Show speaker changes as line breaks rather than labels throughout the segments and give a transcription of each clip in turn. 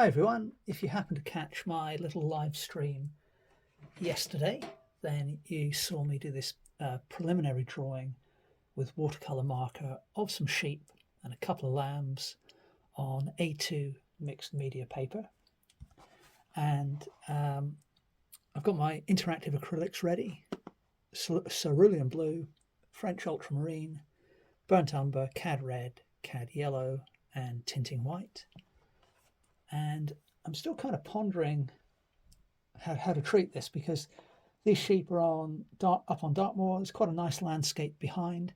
Hi everyone, if you happen to catch my little live stream yesterday, then you saw me do this preliminary drawing with watercolour marker of some sheep and a couple of lambs on A2 mixed media paper. And I've got my interactive acrylics ready, cerulean blue, French ultramarine, burnt umber, cad red, cad yellow, and tinting white. And I'm still kind of pondering how to treat this, because these sheep are up on Dartmoor. There's quite a nice landscape behind,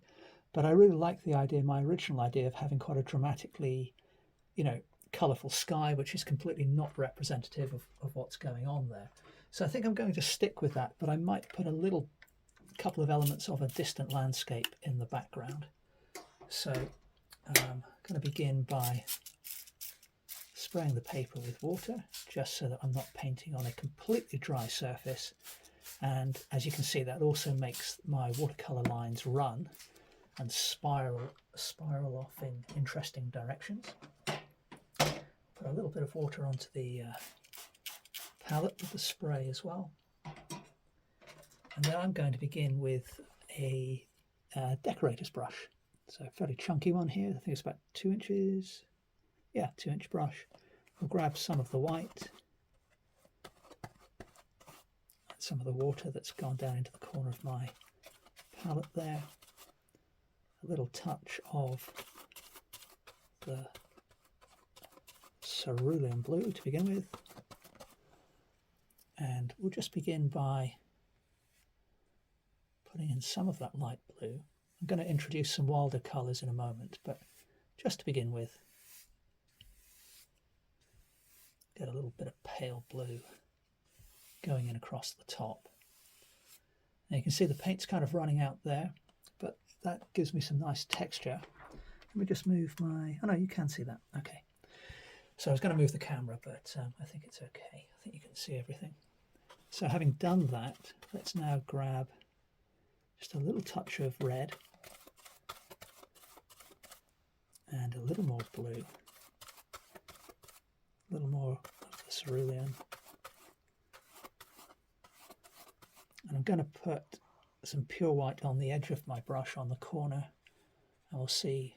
but I really like the idea, my original idea, of having quite a dramatically, colourful sky, which is completely not representative of what's going on there. So I think I'm going to stick with that, but I might put a couple of elements of a distant landscape in the background. So I'm going to begin by spraying the paper with water, just so that I'm not painting on a completely dry surface. And as you can see, that also makes my watercolor lines run and spiral off in interesting directions. Put a little bit of water onto the palette with the spray as well. And then I'm going to begin with a decorator's brush. So a fairly chunky one here. I think it's about 2 inches. Yeah, 2-inch brush. I'll grab some of the white, some of the water that's gone down into the corner of my palette there, a little touch of the cerulean blue to begin with, and we'll just begin by putting in some of that light blue. I'm going to introduce some wilder colours in a moment, but just to begin with, get a little bit of pale blue going in across the top. Now you can see the paint's kind of running out there, but that gives me some nice texture. Let me just move my... Oh no, you can see that. Okay. So I was going to move the camera, but I think it's okay. I think you can see everything. So having done that, let's now grab just a little touch of red and a little more blue. A little more of the cerulean, and I'm going to put some pure white on the edge of my brush on the corner, and we'll see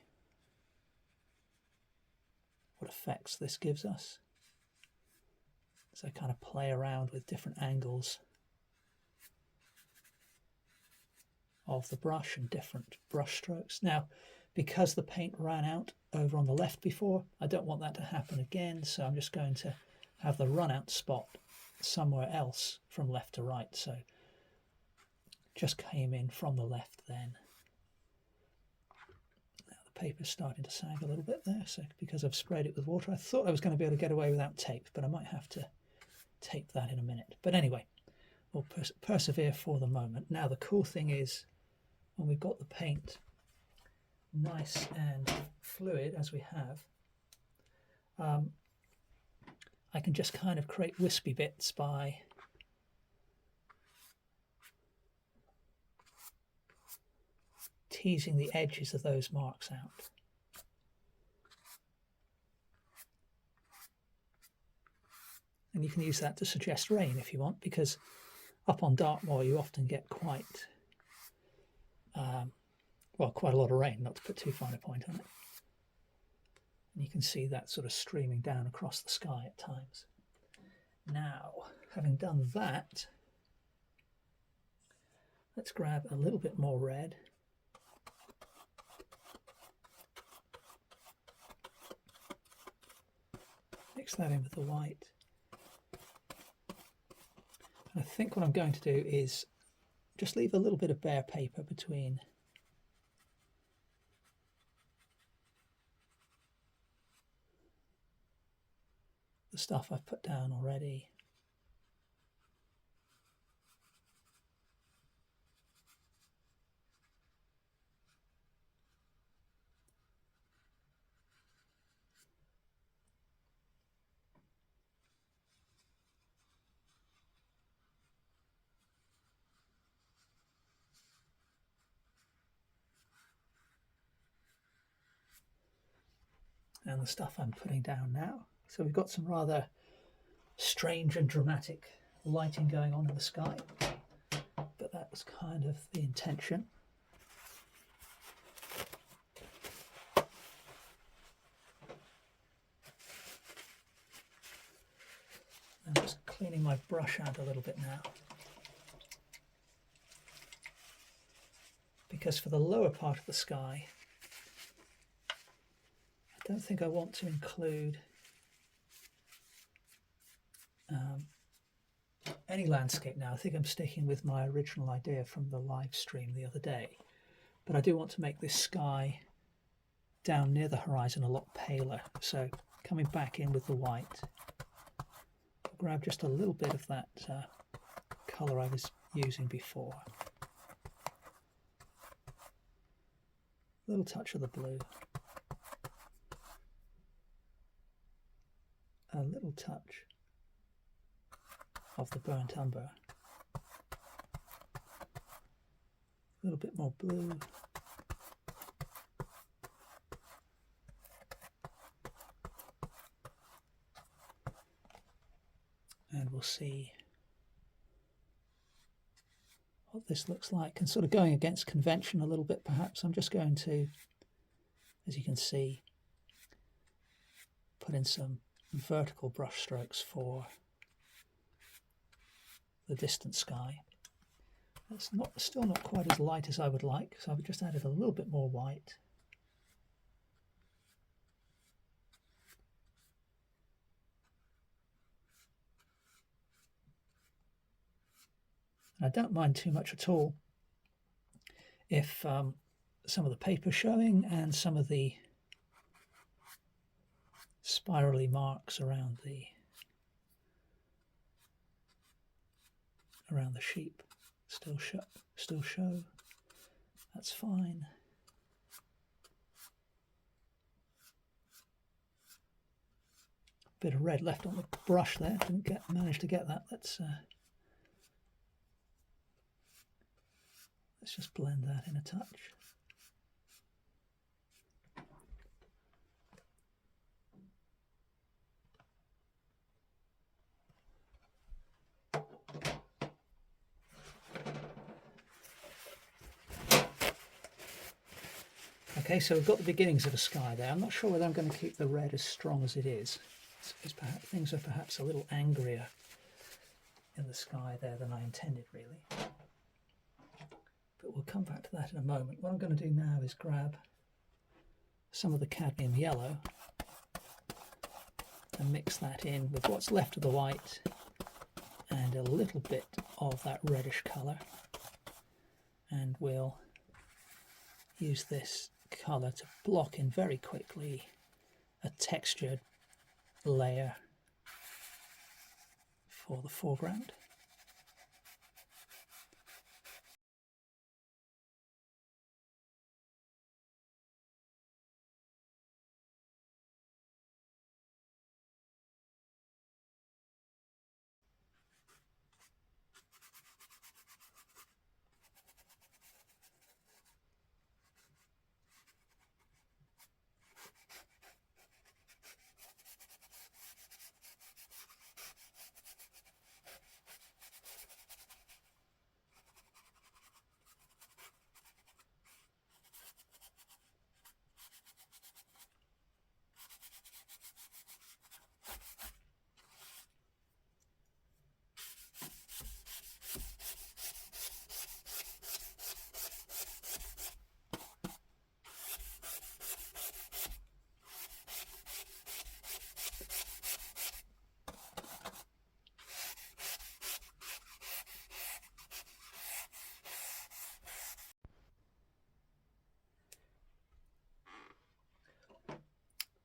what effects this gives us as I kind of play around with different angles of the brush and different brush strokes. Now, because the paint ran out over on the left before, I don't want that to happen again, so I'm just going to have the run out spot somewhere else from left to right. So just came in from the left then. Now the paper's starting to sag a little bit there, so because I've sprayed it with water. I thought I was going to be able to get away without tape, but I might have to tape that in a minute. But anyway, we'll persevere for the moment. Now the cool thing is, when we've got the paint nice and fluid as we have, I can just kind of create wispy bits by teasing the edges of those marks out. And you can use that to suggest rain if you want, because up on Dartmoor you often get quite a lot of rain, not to put too fine a point on it. And you can see that sort of streaming down across the sky at times. Now, having done that, let's grab a little bit more red. Mix that in with the white. And I think what I'm going to do is just leave a little bit of bare paper between the stuff I've put down already. And the stuff I'm putting down now So we've got some rather strange and dramatic lighting going on in the sky, but that was kind of the intention. I'm just cleaning my brush out a little bit now, because for the lower part of the sky, I don't think I want to include any landscape now. I think I'm sticking with my original idea from the live stream the other day, but I do want to make this sky down near the horizon a lot paler. So coming back in with the white, I'll grab just a little bit of that colour I was using before. A little touch of the blue, a little touch of the burnt umber, a little bit more blue, and we'll see what this looks like. And sort of going against convention a little bit perhaps, I'm just going to, as you can see, put in some vertical brush strokes for the distant sky. It's still not quite as light as I would like, so I've just added a little bit more white. And I don't mind too much at all if some of the paper showing and some of the spirally marks around the sheep still show. That's fine. Bit of red left on the brush there. Didn't manage to get that. Let's just blend that in a touch. Okay, so we've got the beginnings of a sky there. I'm not sure whether I'm going to keep the red as strong as it is. Things are perhaps a little angrier in the sky there than I intended, really. But we'll come back to that in a moment. What I'm going to do now is grab some of the cadmium yellow and mix that in with what's left of the white and a little bit of that reddish colour. And we'll use this colour to block in very quickly a textured layer for the foreground.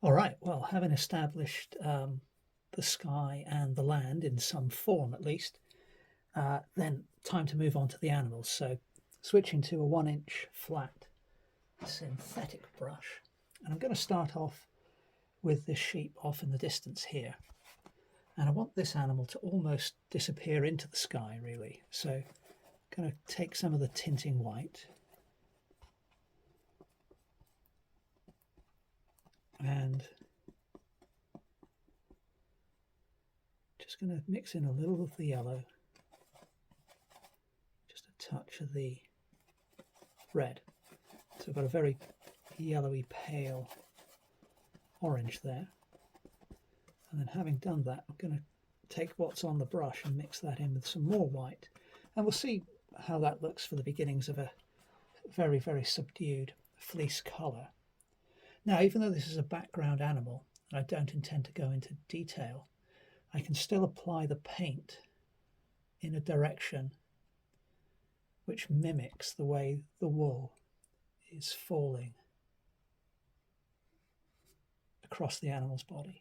All right, well, having established the sky and the land in some form at least, then time to move on to the animals. So switching to a 1-inch flat synthetic brush, and I'm going to start off with this sheep off in the distance here. And I want this animal to almost disappear into the sky, really. So I'm going to take some of the tinting white and just going to mix in a little of the yellow, just a touch of the red. So I've got a very yellowy pale orange there. And then having done that, I'm going to take what's on the brush and mix that in with some more white. And we'll see how that looks for the beginnings of a very, very subdued fleece colour. Now, even though this is a background animal, and I don't intend to go into detail, I can still apply the paint in a direction which mimics the way the wool is falling across the animal's body.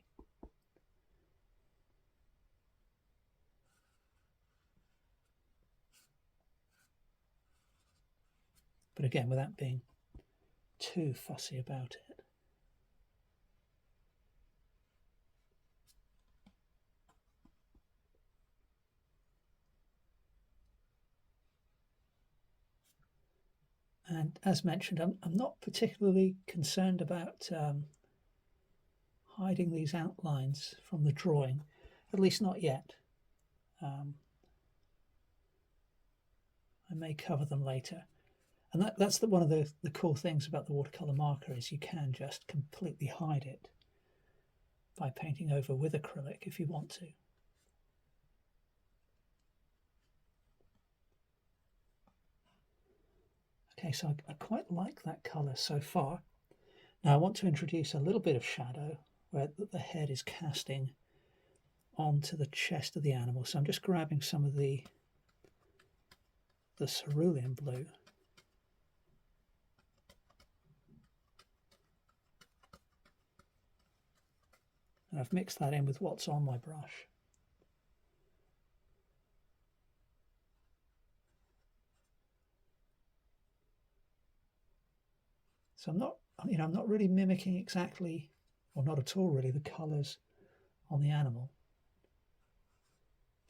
But again, without being too fussy about it. And as mentioned, I'm not particularly concerned about hiding these outlines from the drawing, at least not yet. I may cover them later. And that's one of the cool things about the watercolour marker, is you can just completely hide it by painting over with acrylic if you want to. Okay, so I quite like that colour so far. Now I want to introduce a little bit of shadow where the head is casting onto the chest of the animal. So I'm just grabbing some of the cerulean blue. And I've mixed that in with what's on my brush. So I'm not really mimicking exactly, or not at all really, the colours on the animal,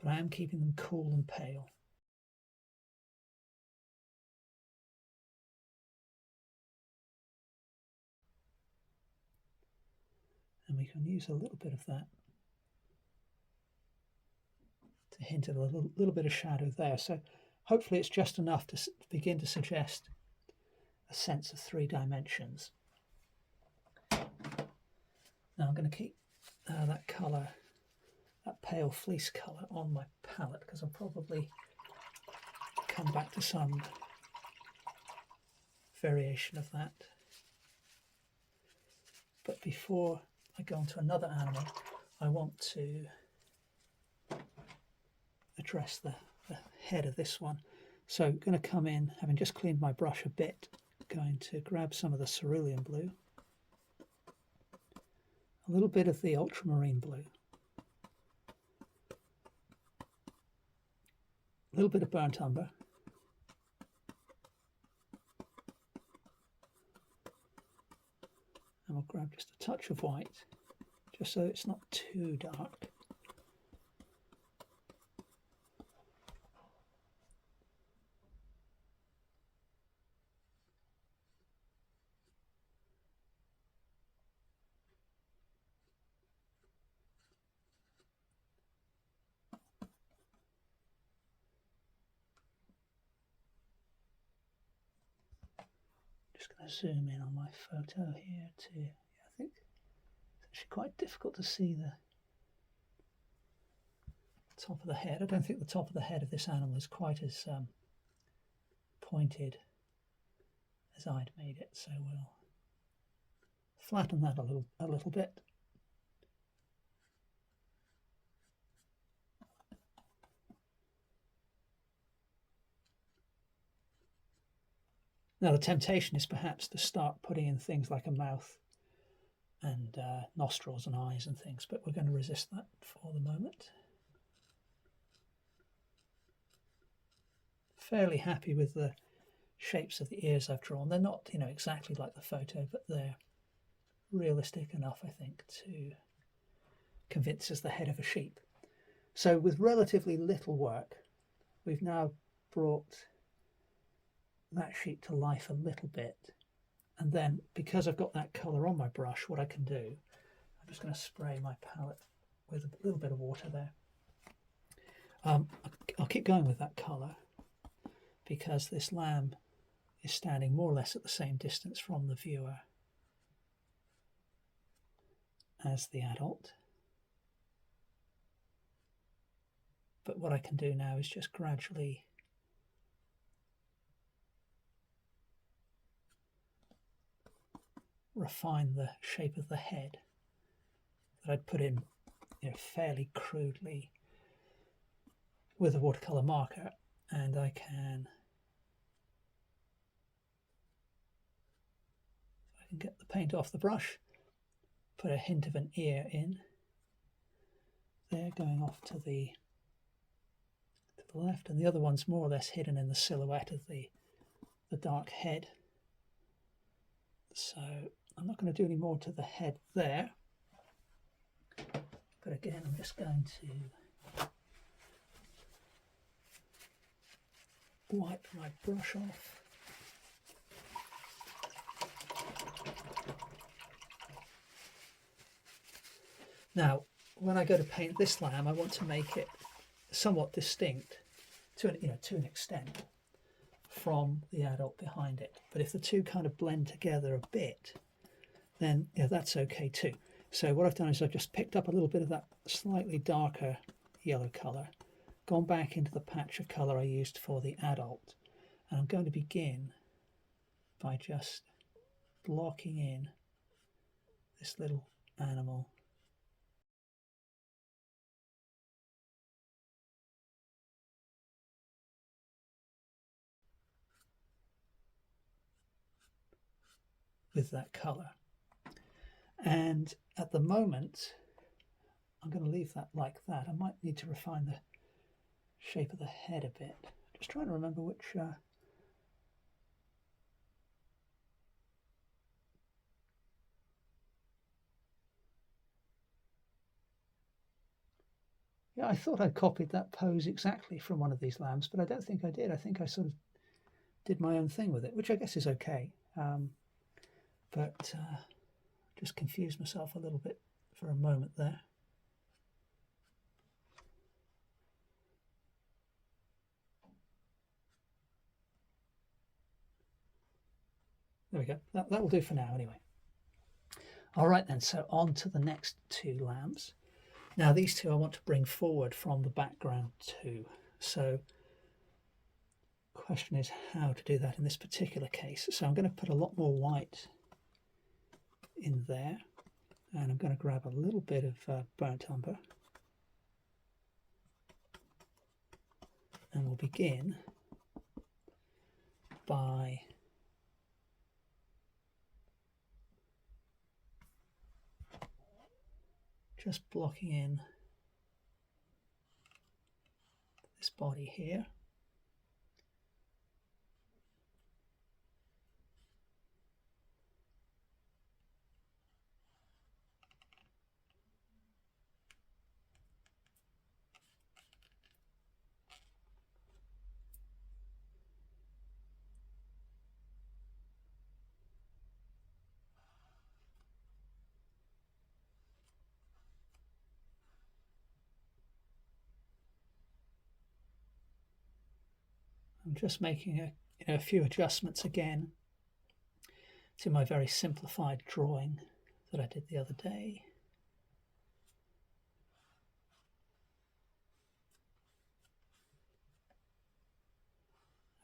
but I am keeping them cool and pale. And we can use a little bit of that to hint at a little bit of shadow there. So hopefully it's just enough to begin to suggest a sense of 3 dimensions. Now I'm going to keep that colour, that pale fleece colour, on my palette, because I'll probably come back to some variation of that. But before I go on to another animal, I want to address the head of this one. So I'm going to come in, having just cleaned my brush a bit, going to grab some of the cerulean blue, a little bit of the ultramarine blue, a little bit of burnt umber, and we'll grab just a touch of white, just so it's not too dark. Just going to zoom in on my photo here too. I think it's actually quite difficult to see the top of the head. I don't think the top of the head of this animal is quite as pointed as I'd made it, so we'll flatten that a little bit. Now the temptation is perhaps to start putting in things like a mouth and nostrils and eyes and things, but we're going to resist that for the moment. Fairly happy with the shapes of the ears I've drawn. They're not, exactly like the photo, but they're realistic enough, I think, to convince us the head of a sheep. So with relatively little work, we've now brought that sheep to life a little bit. And then, because I've got that colour on my brush, what I can do, I'm just going to spray my palette with a little bit of water there. I'll keep going with that colour because this lamb is standing more or less at the same distance from the viewer as the adult. But what I can do now is just gradually refine the shape of the head that I'd put in, fairly crudely with a watercolor marker, and I can get the paint off the brush, put a hint of an ear in there going off to the left, and the other one's more or less hidden in the silhouette of the dark head. So I'm not going to do any more to the head there, but again I'm just going to wipe my brush off. Now when I go to paint this lamb, I want to make it somewhat distinct to an extent from the adult behind it, but if the two kind of blend together a bit, then that's okay too. So what I've done is I've just picked up a little bit of that slightly darker yellow colour, gone back into the patch of colour I used for the adult, and I'm going to begin by just blocking in this little animal. With that colour. And at the moment I'm going to leave that like that. I might need to refine the shape of the head a bit. Just trying to remember which yeah, I thought I copied that pose exactly from one of these lambs, but I don't think I did. I think I sort of did my own thing with it, which I guess is okay. But just confused myself a little bit for a moment there. There we go. That will do for now anyway. All right then, so on to the next two lambs. Now these two I want to bring forward from the background too. So the question is how to do that in this particular case. So I'm going to put a lot more white in there, and I'm going to grab a little bit of burnt umber, and we'll begin by just blocking in this body here. I'm just making a few adjustments again to my very simplified drawing that I did the other day.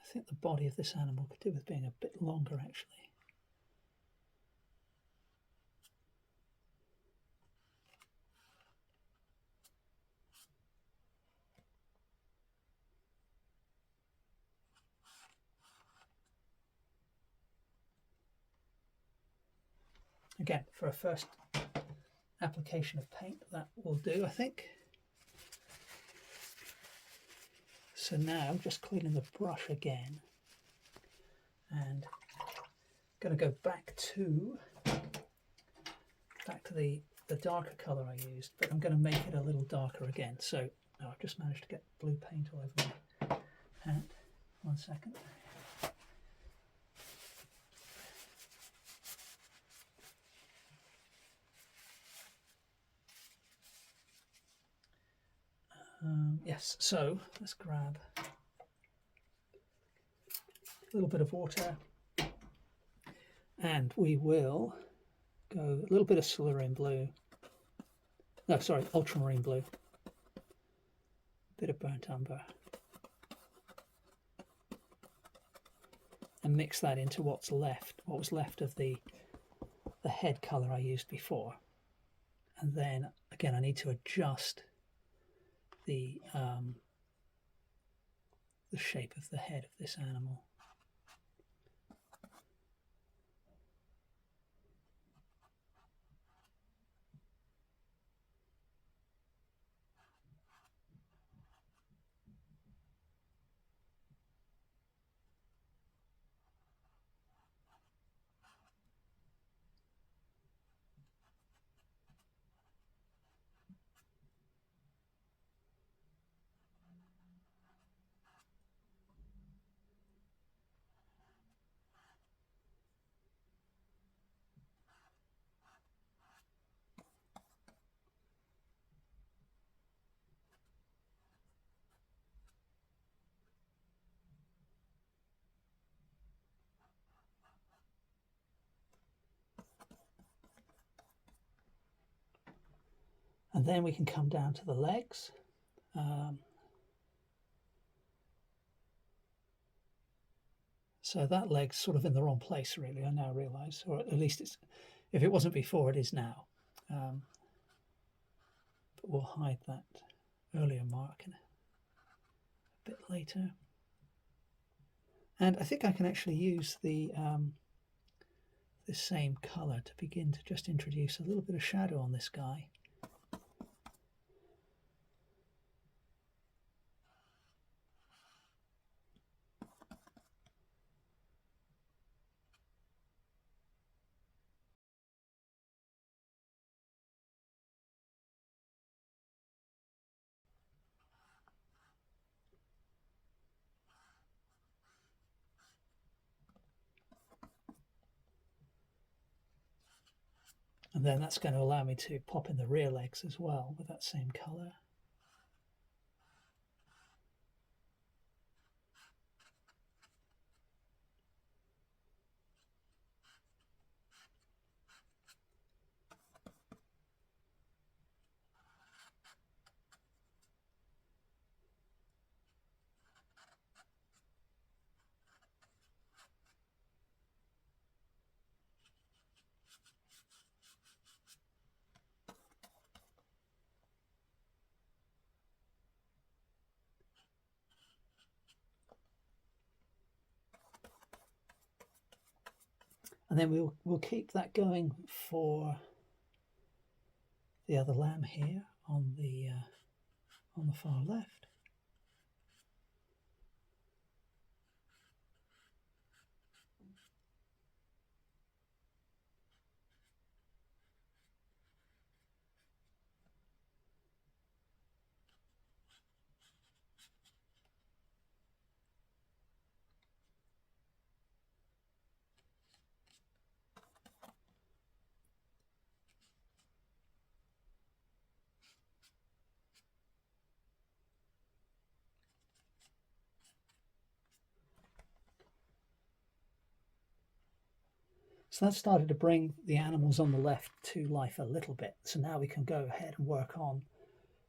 I think the body of this animal could do with being a bit longer actually. Again, for a first application of paint, that will do, I think. So now I'm just cleaning the brush again, and I'm going to go back to the darker colour I used, but I'm going to make it a little darker again. So I've just managed to get blue paint all over my hand. 1 second. Yes, so let's grab a little bit of water and we will go a little bit of Silurian blue. No, sorry, ultramarine blue. Bit of burnt umber. And mix that into what was left of the head colour I used before. And then again I need to adjust the shape of the head of this animal. And then we can come down to the legs. So that leg's sort of in the wrong place, really, I now realise, or at least it's, if it wasn't before, it is now. But we'll hide that earlier mark a bit later. And I think I can actually use the this same colour to begin to just introduce a little bit of shadow on this guy. And then that's going to allow me to pop in the rear legs as well with that same colour. And then we'll keep that going for the other lamb here on the far left. So that started to bring the animals on the left to life a little bit. So now we can go ahead and work on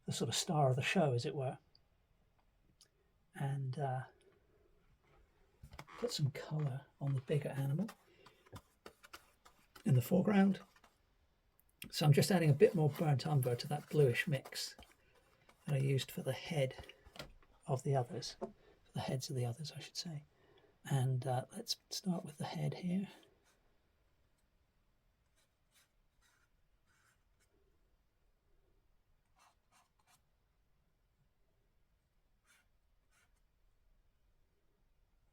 the sort of star of the show, as it were, and put some colour on the bigger animal in the foreground. So I'm just adding a bit more burnt umber to that bluish mix that I used for the head of the others, for the heads of the others, I should say. And let's start with the head here.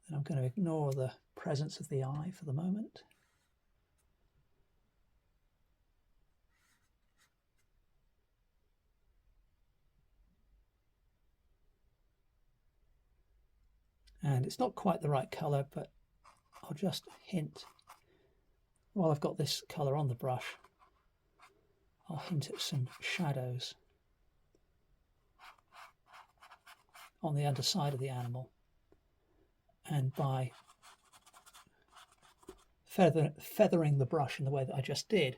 And I'm going to ignore the presence of the eye for the moment. And it's not quite the right colour, but I'll just hint, while I've got this colour on the brush, I'll hint at some shadows on the underside of the animal, and by feathering the brush in the way that I just did,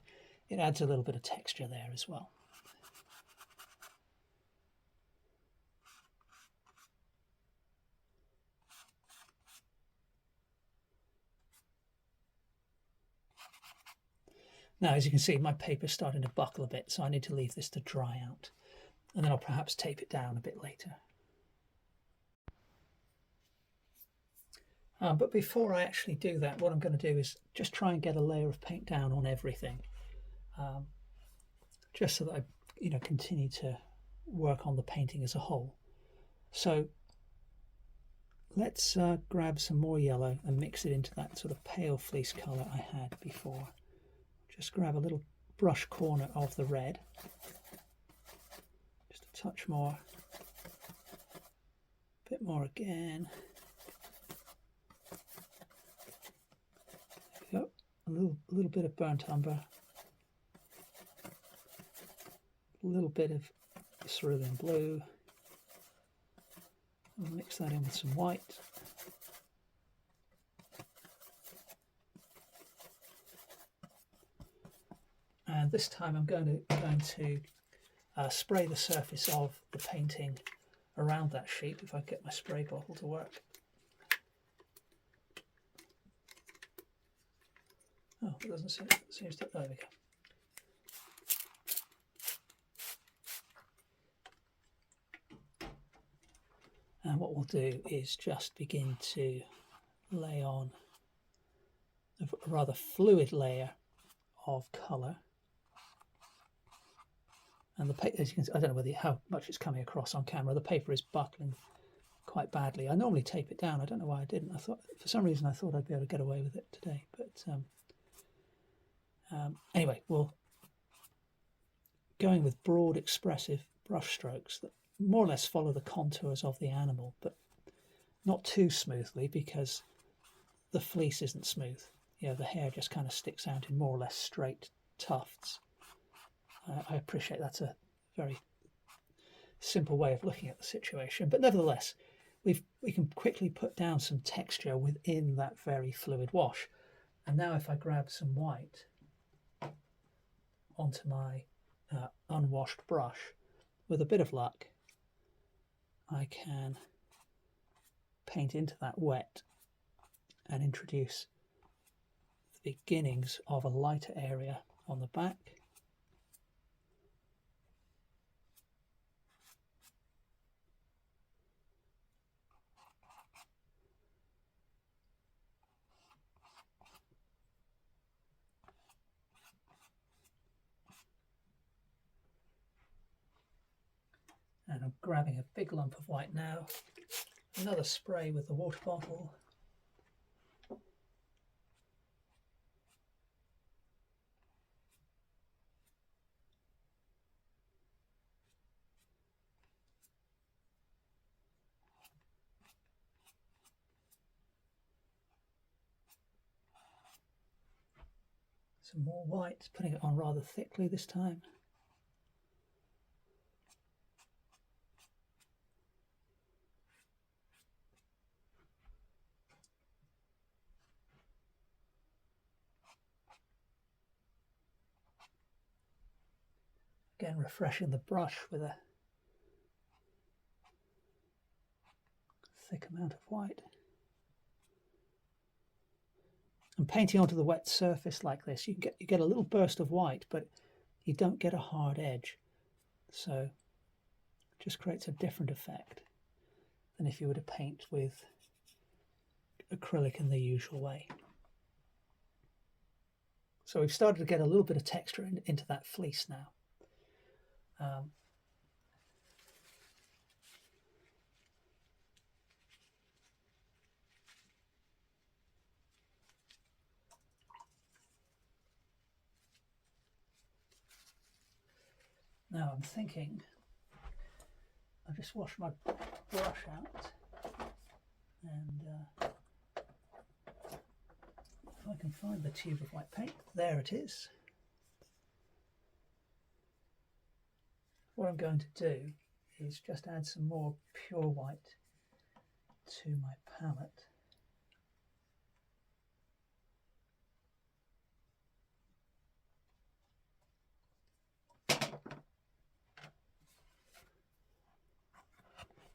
it adds a little bit of texture there as well. Now, as you can see, my paper's starting to buckle a bit, so I need to leave this to dry out, and then I'll perhaps tape it down a bit later. But before I actually do that, what I'm going to do is just try and get a layer of paint down on everything, just so that I, continue to work on the painting as a whole. So let's grab some more yellow and mix it into that sort of pale fleece colour I had before. Just grab a little brush corner of the red, just a touch more, a bit more again. There we go. A little bit of burnt umber, a little bit of cerulean blue. I'll mix that in with some white. And this time I'm going to spray the surface of the painting around that sheet, if I get my spray bottle to work. Oh, it doesn't seem to. There we go. And what we'll do is just begin to lay on a rather fluid layer of colour. And the paper, as you can see, I don't know how much it's coming across on camera. The paper is buckling quite badly. I normally tape it down. I don't know why I didn't. I thought, for some reason, I thought I'd be able to get away with it today. But anyway, we'll going with broad, expressive brush strokes that more or less follow the contours of the animal, but not too smoothly, because the fleece isn't smooth. The hair just kind of sticks out in more or less straight tufts. I appreciate that's a very simple way of looking at the situation, but nevertheless, we can quickly put down some texture within that very fluid wash. And now if I grab some white onto my unwashed brush, with a bit of luck, I can paint into that wet and introduce the beginnings of a lighter area on the back. And I'm grabbing a big lump of white now, another spray with the water bottle. Some more white, putting it on rather thickly this time. Again, refreshing the brush with a thick amount of white. And painting onto the wet surface like this, you get a little burst of white, but you don't get a hard edge. So it just creates a different effect than if you were to paint with acrylic in the usual way. So we've started to get a little bit of texture into that fleece now. Now I'm thinking, I'll just wash my brush out, and if I can find the tube of white paint, there it is. What I'm going to do is just add some more pure white to my palette.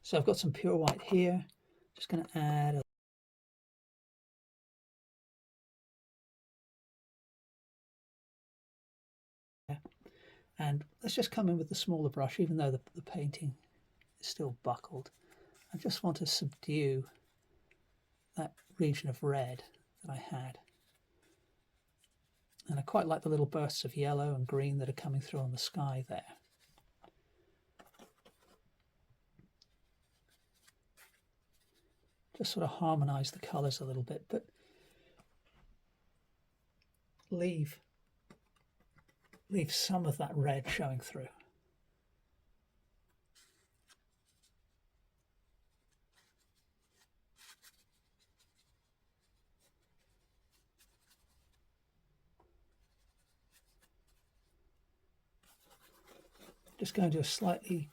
So I've got some pure white here. Just going to add and let's just come in with the smaller brush, even though the painting is still buckled. I just want to subdue that region of red that I had. And I quite like the little bursts of yellow and green that are coming through on the sky there. Just sort of harmonize the colors a little bit, but leave some of that red showing through. Just going to a slightly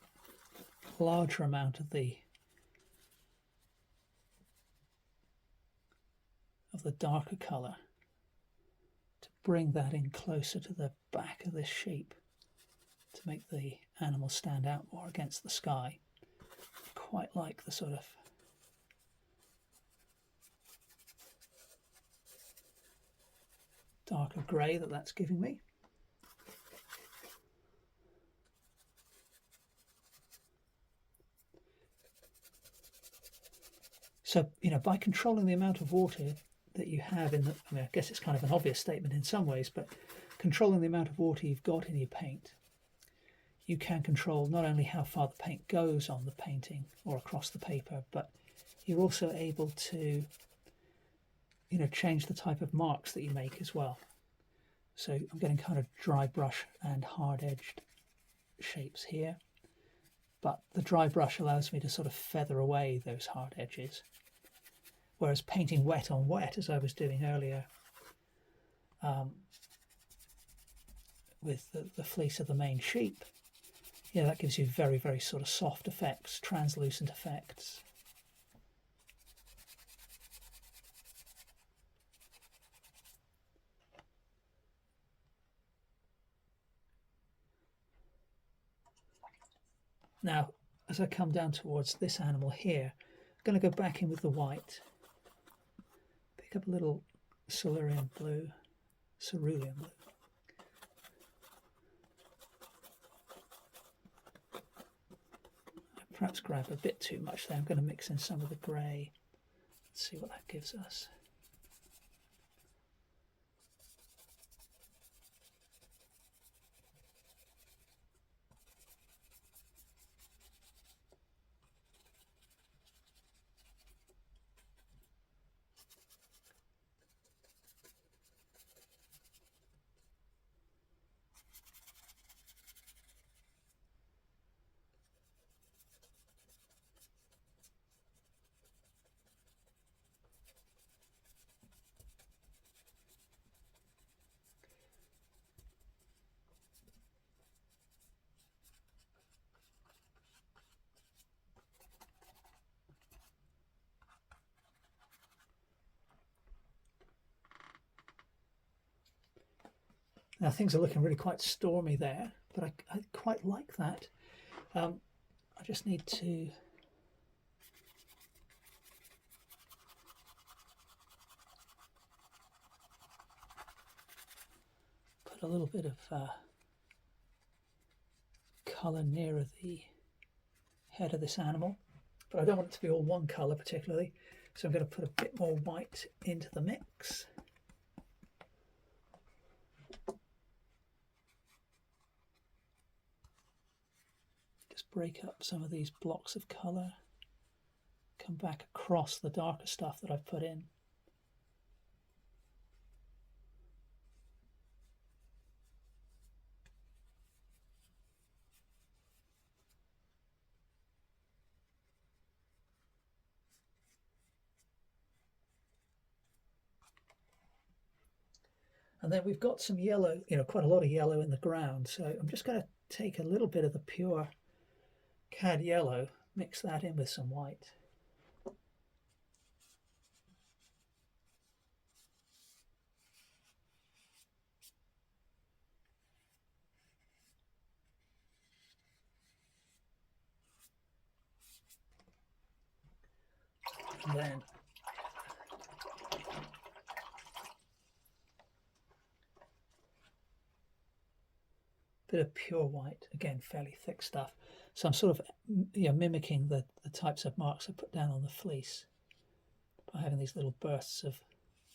larger amount of the darker color to bring that in closer to the back of this shape to make the animal stand out more against the sky. Quite like the sort of darker grey that that's giving me. So, by controlling the amount of water that you have in the, I guess it's kind of an obvious statement in some ways, but controlling the amount of water you've got in your paint, you can control not only how far the paint goes on the painting or across the paper, but you're also able to, change the type of marks that you make as well. So I'm getting kind of dry brush and hard-edged shapes here, but the dry brush allows me to sort of feather away those hard edges. Whereas painting wet on wet, as I was doing earlier with the fleece of the main sheep, that gives you very, very sort of soft effects, translucent effects. Now, as I come down towards this animal here, I'm going to go back in with the white. Pick up a little cerulean blue. I perhaps grab a bit too much there. I'm going to mix in some of the grey. Let's see what that gives us. Now things are looking really quite stormy there, but I quite like that. I just need to put a little bit of colour nearer the head of this animal, but I don't want it to be all one colour particularly, so I'm going to put a bit more white into the mix. Break up some of these blocks of colour, come back across the darker stuff that I've put in. And then we've got some yellow, quite a lot of yellow in the ground, so I'm just going to take a little bit of the pure cad yellow, mix that in with some white. And then a bit of pure white, again fairly thick stuff. So I'm sort of mimicking the types of marks I put down on the fleece by having these little bursts of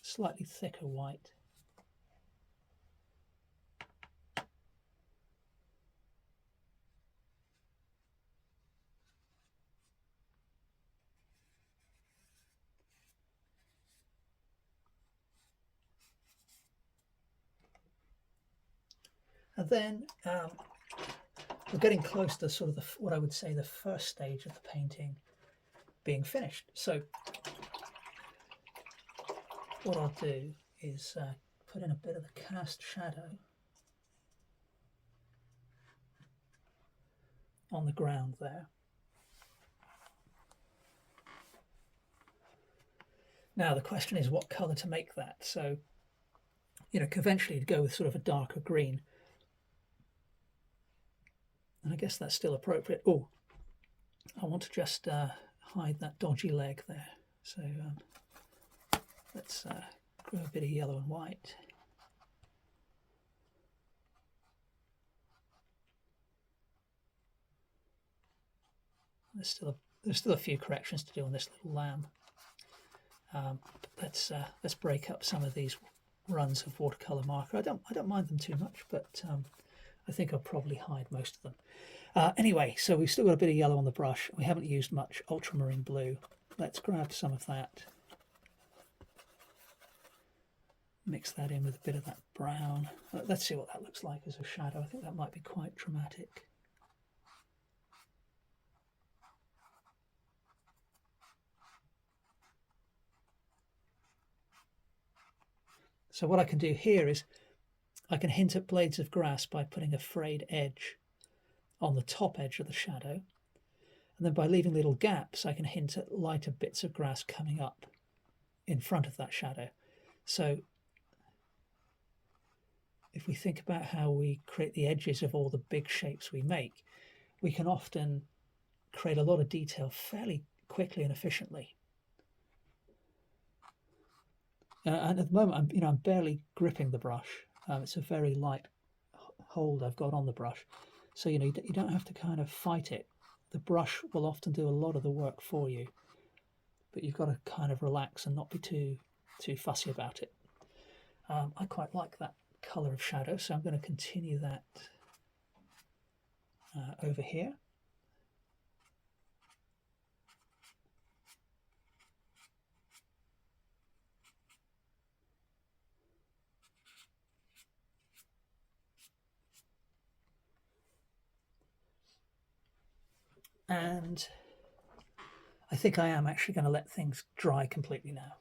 slightly thicker white. And then we're getting close to sort of what I would say the first stage of the painting being finished. So what I'll do is put in a bit of the cast shadow on the ground there. Now the question is what colour to make that. So, conventionally to go with sort of a darker green. And I guess that's still appropriate. Oh, I want to just hide that dodgy leg there. So let's grow a bit of yellow and white. There's still a few corrections to do on this little lamb. Let's break up some of these runs of watercolor marker. I don't mind them too much, but I think I'll probably hide most of them. Anyway, so we've still got a bit of yellow on the brush. We haven't used much ultramarine blue. Let's grab some of that. Mix that in with a bit of that brown. Let's see what that looks like as a shadow. I think that might be quite dramatic. So what I can do here is I can hint at blades of grass by putting a frayed edge on the top edge of the shadow. And then by leaving little gaps, I can hint at lighter bits of grass coming up in front of that shadow. So if we think about how we create the edges of all the big shapes we make, we can often create a lot of detail fairly quickly and efficiently. And at the moment, I'm barely gripping the brush. It's a very light hold I've got on the brush, so you don't have to kind of fight it. The brush will often do a lot of the work for you, but you've got to kind of relax and not be too fussy about it. I quite like that color of shadow, so I'm going to continue that over here. And I think I am actually going to let things dry completely now.